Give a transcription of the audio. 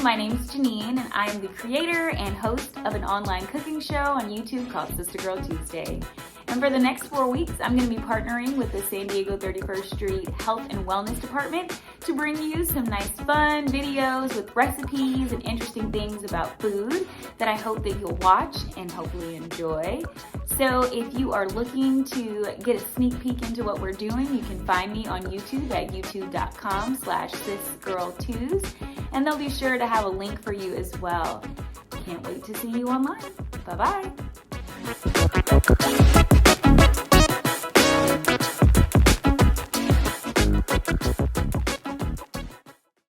my name is Janine, and I am the creator and host of an online cooking show on YouTube called Sista Girl Tuesday. And for the next 4 weeks, I'm going to be partnering with the San Diego 31st Street Health and Wellness Department to bring you some nice fun videos with recipes and interesting things about food that I hope that you'll watch and hopefully enjoy. So if you are looking to get a sneak peek into what we're doing, you can find me on YouTube at youtube.com/sisgirltues, and they'll be sure to have a link for you as well. Can't wait to see you online. Bye-bye.